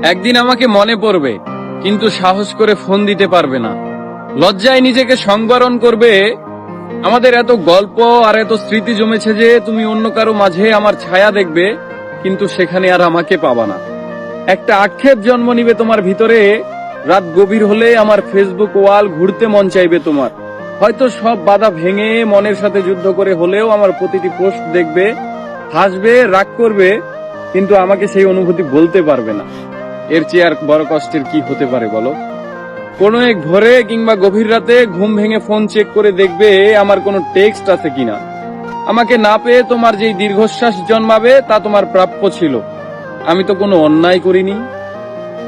একদিন আমাকে মনে পড়বে, কিন্তু সাহস করে ফোন দিতে পারবে না। লজ্জায় নিজেকে সংবরণ করবে। আমাদের এত গল্প আর এত স্মৃতি জমেছে যে তুমি অন্য কারো মাঝে আমার ছায়া দেখবে, কিন্তু সেখানে আর আমাকে পাবা না। একটা আক্ষেপ জন্ম নিবে তোমার ভিতরে। রাত গভীর হলে আমার ফেসবুক ওয়াল ঘুরতে মন চাইবে তোমার। হয়তো সব বাধা ভেঙে মনের সাথে যুদ্ধ করে হলেও আমার প্রতিটি পোস্ট দেখবে, হাসবে, রাগ করবে, কিন্তু আমাকে সেই অনুভূতি বলতে পারবে না। এর চেয়ে আর বড় কষ্টের কি হতে পারে বলো? কোনো এক ভোরে কিংবা গভীর রাতে ঘুম ভেঙে ফোন চেক করে দেখবে আমার কোনো টেক্সট আছে কিনা। আমাকে না পেয়ে তোমার যেই দীর্ঘশ্বাস জন্মাবে তা তোমার প্রাপ্য ছিল। আমি তো কোনো অন্যায় করিনি।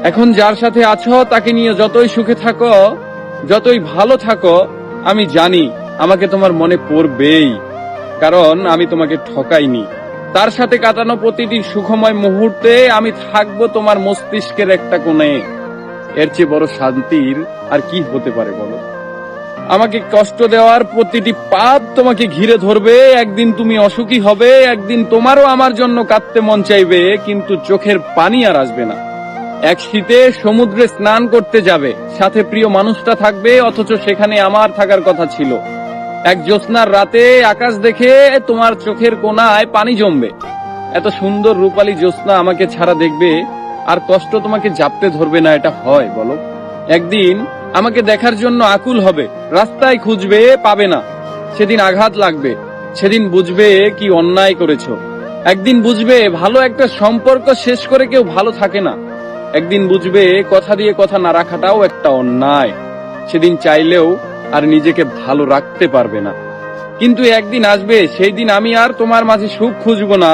এখন যার সাথে আছো তাকে নিয়ে যতই সুখে থাকো, যতই ভালো থাকো, আমি জানি আমাকে তোমার মনে পড়বেই, কারণ আমি তোমাকে ঠকাইনি। তার সাথে কাটানো প্রতিটি সুখময় মুহূর্তে আমি থাকবো তোমার মস্তিষ্কের একটা কোণে। এর চেয়ে বড় শান্তির আর কি হতে পারে বলো? আমাকে কষ্ট দেওয়ার প্রতিটি পাপ তোমাকে ঘিরে ধরবে। একদিন তুমি অসুখী হবে, একদিন তোমারও আমার জন্য কাঁদতে মন চাইবে, কিন্তু চোখের পানি আর আসবে না। এক শীতে সমুদ্রে স্নান করতে যাবে, সাথে প্রিয় মানুষটা থাকবে, অথচ সেখানে আমার থাকার কথা ছিল। এক জ্যোৎস্নার রাতে আকাশ দেখে তোমার চোখের কোণায় পানি জমবে। এত সুন্দর রূপালী জ্যোৎস্না আমাকে ছাড়া দেখবে, আর কষ্ট তোমাকে জাপটে ধরবে না। এটা হয় বলো? একদিন আমাকে দেখার জন্য আকুল হবে, রাস্তায় খুঁজবে, পাবে না। সেদিন আঘাত লাগবে, সেদিন বুঝবে কি অন্যায় করেছো। একদিন বুঝবে ভালো একটা সম্পর্ক শেষ করে কেউ ভালো থাকে না। একদিন বুঝবে কথা দিয়ে কথা না রাখাটাও একটা অন্যায়। সেদিন চাইলেও আর নিজেকে ভালো রাখতে পারবে না। কিন্তু একদিন আসবে, সেই দিন আমি আর তোমার মাঝে সুখ খুঁজবো না।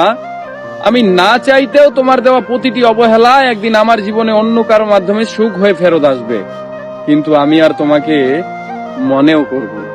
আমি না চাইতেও তোমার দেওয়া প্রতিটি অবহেলা একদিন আমার জীবনে অন্য কারো মাধ্যমে সুখ হয়ে ফেরত আসবে, কিন্তু আমি আর তোমাকে মনেও করব না।